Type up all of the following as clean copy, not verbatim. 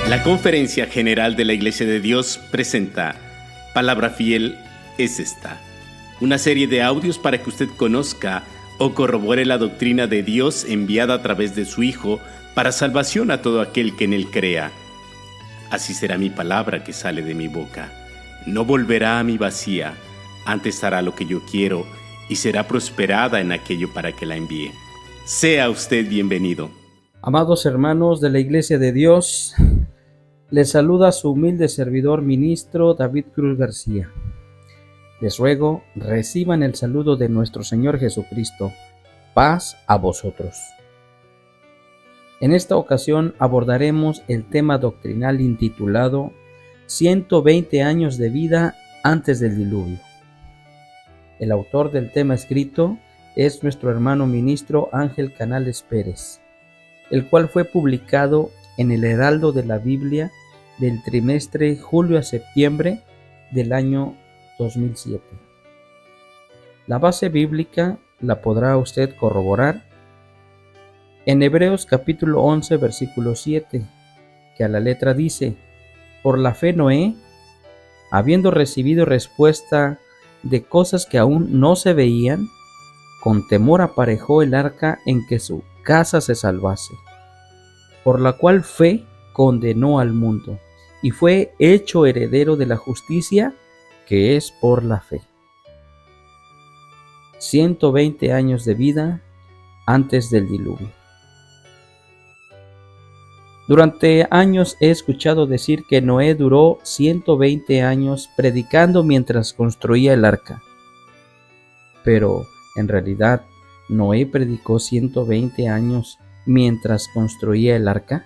La Conferencia General de la Iglesia de Dios presenta Palabra Fiel es esta, una serie de audios para que usted conozca o corrobore la doctrina de Dios enviada a través de su Hijo para salvación a todo aquel que en Él crea. Así será mi palabra que sale de mi boca. No volverá a mí vacía, antes hará lo que yo quiero y será prosperada en aquello para que la envíe. Sea usted bienvenido. Amados hermanos de la Iglesia de Dios, les saluda su humilde servidor ministro David Cruz García. Les ruego reciban el saludo de nuestro Señor Jesucristo. Paz a vosotros. En esta ocasión abordaremos el tema doctrinal intitulado 120 años de vida antes del diluvio. El autor del tema escrito es nuestro hermano ministro Ángel Canales Pérez, el cual fue publicado en el Heraldo de la Biblia del trimestre julio a septiembre del año 2007. La base bíblica la podrá usted corroborar en Hebreos capítulo 11 versículo 7, que a la letra dice: por la fe Noé, habiendo recibido respuesta de cosas que aún no se veían, con temor aparejó el arca en que su casa se salvase, por la cual fe condenó al mundo, y fue hecho heredero de la justicia que es por la fe. 120 años de vida antes del diluvio. Durante años he escuchado decir que Noé duró 120 años predicando mientras construía el arca. Pero, en realidad, ¿Noé predicó 120 años mientras construía el arca?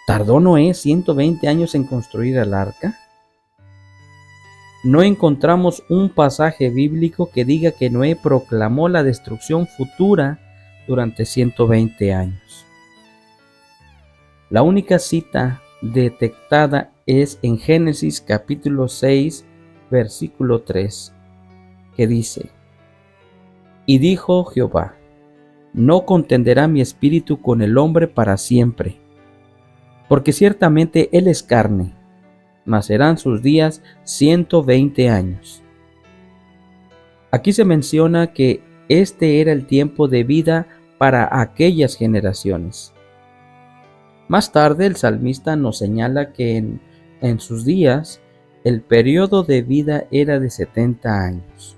¿Tardó Noé 120 años en construir el arca? No encontramos un pasaje bíblico que diga que Noé proclamó la destrucción futura durante 120 años. La única cita detectada es en Génesis capítulo 6, versículo 3, que dice: y dijo Jehová, no contenderá mi espíritu con el hombre para siempre, porque ciertamente él es carne, mas serán sus días 120 años. Aquí se menciona que este era el tiempo de vida para aquellas generaciones. Más tarde el salmista nos señala que en sus días el periodo de vida era de 70 años.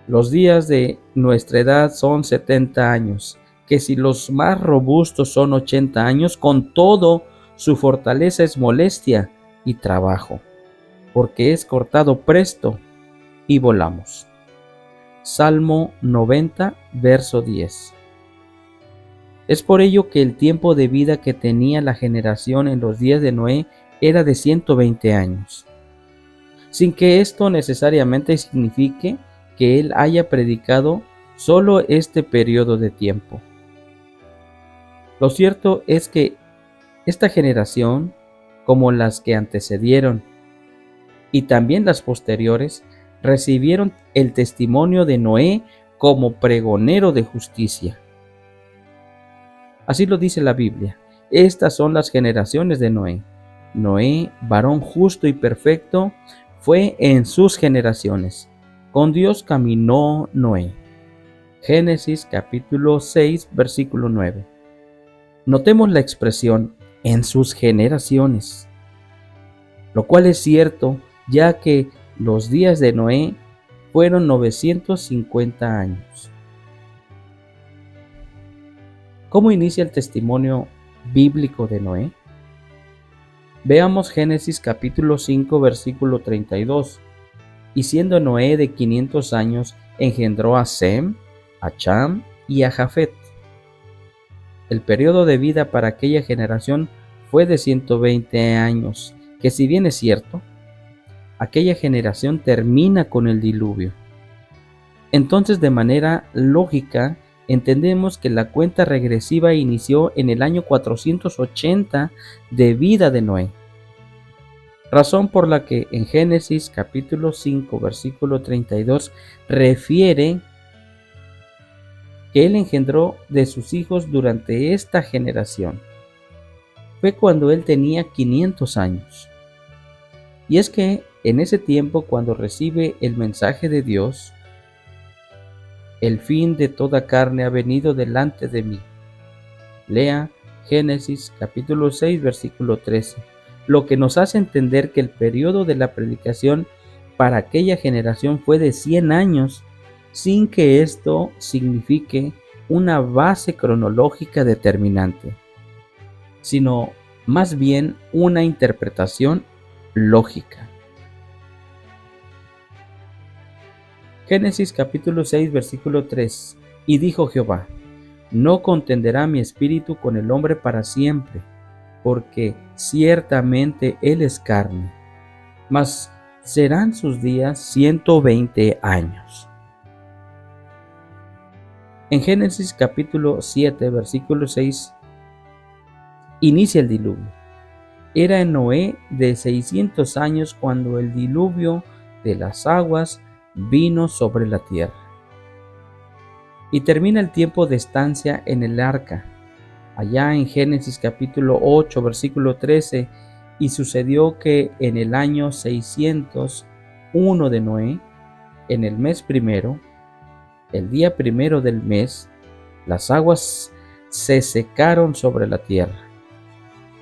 Los días de nuestra edad son 70 años, que si los más robustos son 80 años, con todo su fortaleza es molestia y trabajo, porque es cortado presto y volamos. Salmo 90, verso 10. Es por ello que el tiempo de vida que tenía la generación en los días de Noé era de 120 años, sin que esto necesariamente signifique que él haya predicado solo este periodo de tiempo. Lo cierto es que esta generación, como las que antecedieron y también las posteriores, recibieron el testimonio de Noé como pregonero de justicia. Así lo dice la Biblia. Estas son las generaciones de Noé. Noé, varón justo y perfecto, fue en sus generaciones. Con Dios caminó Noé. Génesis capítulo 6, versículo 9. Notemos la expresión en sus generaciones, lo cual es cierto, ya que los días de Noé fueron 950 años. ¿Cómo inicia el testimonio bíblico de Noé? Veamos Génesis capítulo 5, versículo 32. Y siendo Noé de 500 años, engendró a Sem, a Cham y a Jafet. El periodo de vida para aquella generación fue de 120 años, que si bien es cierto, aquella generación termina con el diluvio. Entonces, de manera lógica, entendemos que la cuenta regresiva inició en el año 480 de vida de Noé. Razón por la que en Génesis capítulo 5, versículo 32 refiere que él engendró de sus hijos durante esta generación. fue cuando él tenía 500 años. Y es que en ese tiempo, cuando recibe el mensaje de Dios, el fin de toda carne ha venido delante de mí. Lea Génesis capítulo 6, versículo 13, lo que nos hace entender que el periodo de la predicación para aquella generación fue de 100 años, sin que esto signifique una base cronológica determinante, sino más bien una interpretación lógica. Génesis capítulo 6, versículo 3. Y dijo Jehová: no contenderá mi espíritu con el hombre para siempre, porque ciertamente él es carne, mas serán sus días 120 años. En Génesis capítulo 7, versículo 6, inicia el diluvio. Era en Noé de 600 años cuando el diluvio de las aguas vino sobre la tierra. Y termina el tiempo de estancia en el arca, allá en Génesis capítulo 8, versículo 13, y sucedió que en el año 601 de Noé, en el mes primero, el día primero del mes, las aguas se secaron sobre la tierra.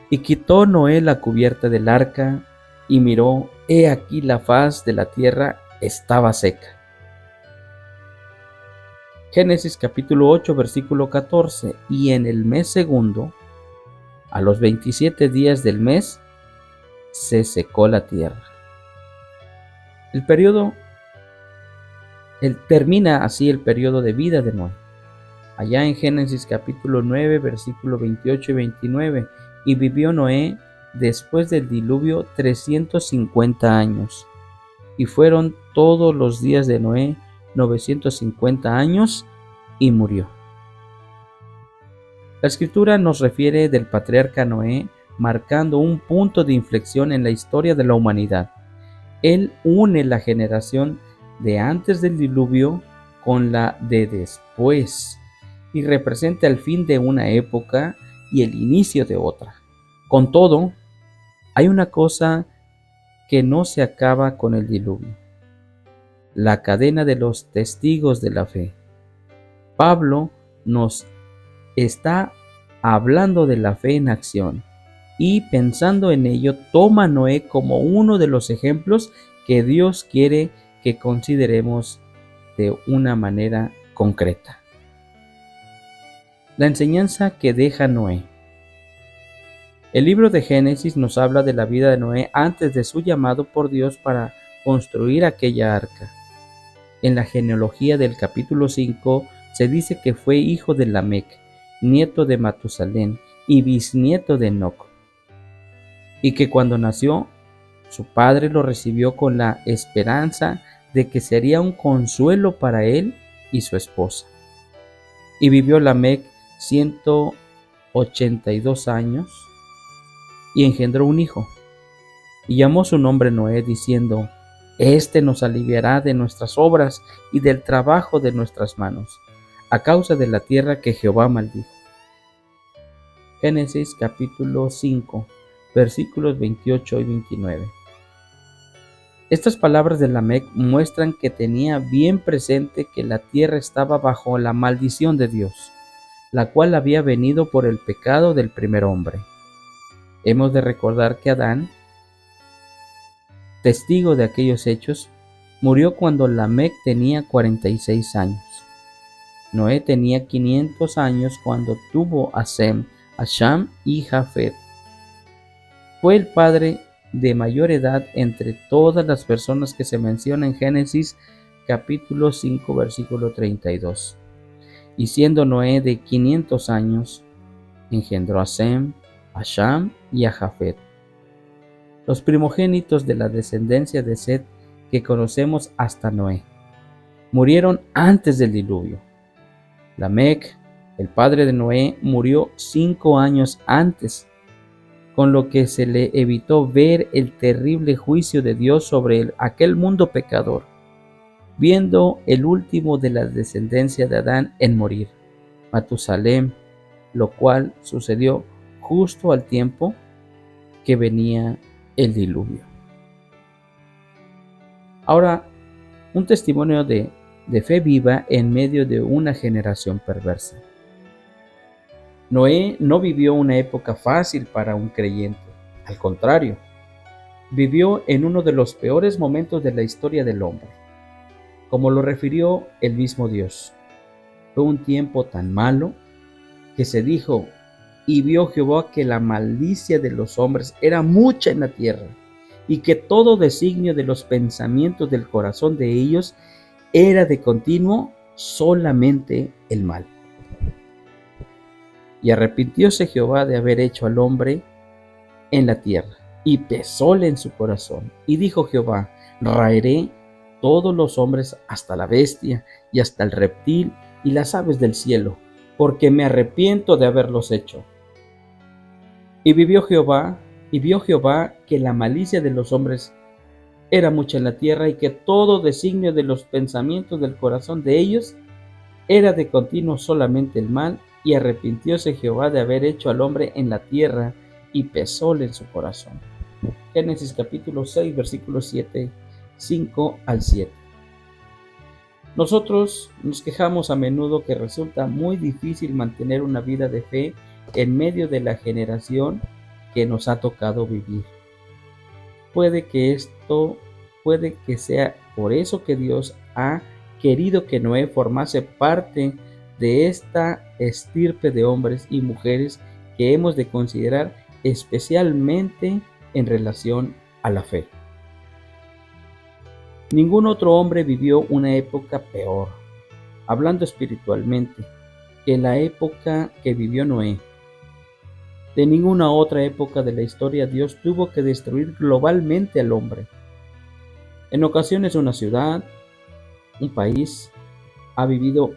Y quitó Noé la cubierta del arca, y miró, he aquí la faz de la tierra estaba seca. Génesis capítulo 8, versículo 14, y en el mes segundo, a los 27 días del mes, se secó la tierra. Termina así el periodo de vida de Noé. Allá en Génesis capítulo 9, versículo 28 y 29, y vivió Noé después del diluvio 350 años, y fueron todos los días de Noé 950 años, y murió. La escritura nos refiere del patriarca Noé, marcando un punto de inflexión en la historia de la humanidad. Él une la generación de antes del diluvio con la de después, y representa el fin de una época y el inicio de otra. Con todo, hay una cosa que no se acaba con el diluvio: la cadena de los testigos de la fe. Pablo nos está hablando de la fe en acción, y pensando en ello, toma a Noé como uno de los ejemplos que Dios quiere que consideremos de una manera concreta. La enseñanza que deja Noé. El libro de Génesis nos habla de la vida de Noé antes de su llamado por Dios para construir aquella arca. En la genealogía del capítulo 5 se dice que fue hijo de Lamec, nieto de Matusalén y bisnieto de Enoc, y que cuando nació, su padre lo recibió con la esperanza de que sería un consuelo para él y su esposa. Y vivió Lamec 182 años y engendró un hijo, y llamó su nombre Noé, diciendo: este nos aliviará de nuestras obras y del trabajo de nuestras manos, a causa de la tierra que Jehová maldijo. Génesis capítulo 5, versículos 28 y 29. Estas palabras de Lamec muestran que tenía bien presente que la tierra estaba bajo la maldición de Dios, la cual había venido por el pecado del primer hombre. Hemos de recordar que Adán, testigo de aquellos hechos, murió cuando Lamec tenía 46 años. Noé tenía 500 años cuando tuvo a Sem, a Sham y Jafet. Fue el padre de mayor edad entre todas las personas que se mencionan en Génesis capítulo 5 versículo 32. Y siendo Noé de 500 años, engendró a Sem, a Sham y a Jafet, los primogénitos de la descendencia de Set que conocemos hasta Noé. Murieron antes del diluvio. Lamec, el padre de Noé, murió 5 años antes, con lo que se le evitó ver el terrible juicio de Dios sobre aquel mundo pecador, viendo el último de la descendencia de Adán en morir, Matusalén, lo cual sucedió justo al tiempo que venía el diluvio. Ahora, un testimonio de fe viva en medio de una generación perversa. Noé no vivió una época fácil para un creyente. Al contrario, vivió en uno de los peores momentos de la historia del hombre. Como lo refirió el mismo Dios, fue un tiempo tan malo que se dijo, y vio Jehová que la malicia de los hombres era mucha en la tierra, y que todo designio de los pensamientos del corazón de ellos era de continuo solamente el mal. Y arrepintióse Jehová de haber hecho al hombre en la tierra, y pesóle en su corazón. Y dijo Jehová, raeré todos los hombres hasta la bestia, y hasta el reptil, y las aves del cielo, porque me arrepiento de haberlos hecho. Y vio Jehová que la malicia de los hombres era mucha en la tierra, y que todo designio de los pensamientos del corazón de ellos era de continuo solamente el mal, y arrepintióse Jehová de haber hecho al hombre en la tierra, y pesóle en su corazón. Génesis capítulo 6, versículos 5 al 7. Nosotros nos quejamos a menudo que resulta muy difícil mantener una vida de fe en medio de la generación que nos ha tocado vivir. Puede que sea por eso que Dios ha querido que Noé formase parte de esta estirpe de hombres y mujeres que hemos de considerar especialmente en relación a la fe. Ningún otro hombre vivió una época peor, hablando espiritualmente, que la época que vivió Noé. De ninguna otra época de la historia Dios tuvo que destruir globalmente al hombre. En ocasiones una ciudad, un país, ha vivido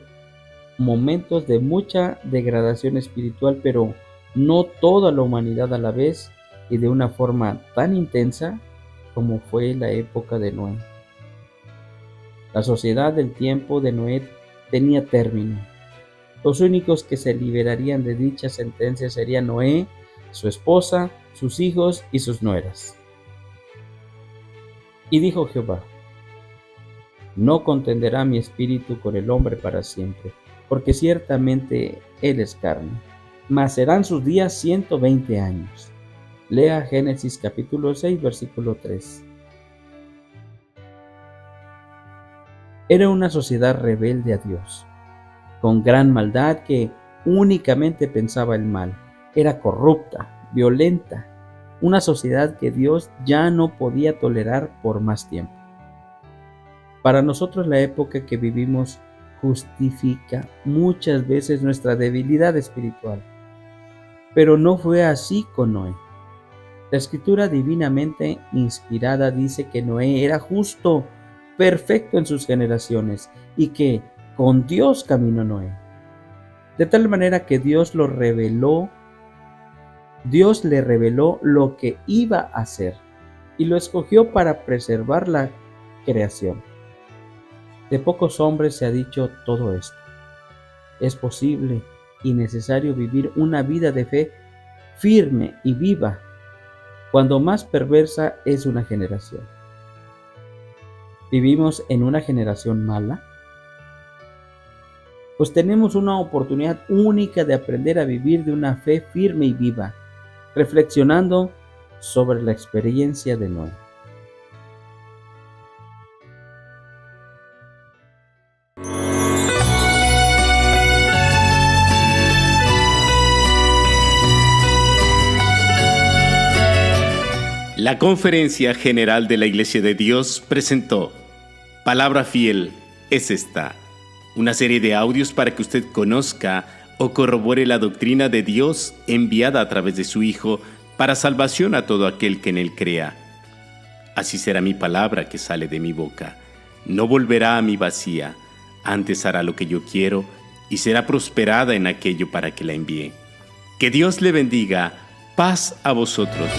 momentos de mucha degradación espiritual, pero no toda la humanidad a la vez y de una forma tan intensa como fue la época de Noé. La sociedad del tiempo de Noé tenía término. Los únicos que se liberarían de dicha sentencia serían Noé, su esposa, sus hijos y sus nueras. Y dijo Jehová, no contenderá mi espíritu con el hombre para siempre, porque ciertamente él es carne, mas serán sus días 120 años. Lea Génesis capítulo 6, versículo 3. Era una sociedad rebelde a Dios, con gran maldad que únicamente pensaba el mal. Era corrupta, violenta, una sociedad que Dios ya no podía tolerar por más tiempo. Para nosotros la época que vivimos justifica muchas veces nuestra debilidad espiritual, pero no fue así con Noé. La escritura divinamente inspirada dice que Noé era justo, perfecto en sus generaciones, y que con Dios caminó Noé. De tal manera que Dios le reveló lo que iba a hacer, y lo escogió para preservar la creación. De pocos hombres se ha dicho todo esto. Es posible y necesario vivir una vida de fe firme y viva, cuando más perversa es una generación. ¿Vivimos en una generación mala? Pues tenemos una oportunidad única de aprender a vivir de una fe firme y viva, reflexionando sobre la experiencia de Noé. La Conferencia General de la Iglesia de Dios presentó Palabra Fiel es esta, una serie de audios para que usted conozca o corrobore la doctrina de Dios enviada a través de su Hijo para salvación a todo aquel que en Él crea. Así será mi palabra que sale de mi boca. No volverá a mí vacía, antes hará lo que yo quiero y será prosperada en aquello para que la envíe. Que Dios le bendiga. Paz a vosotros.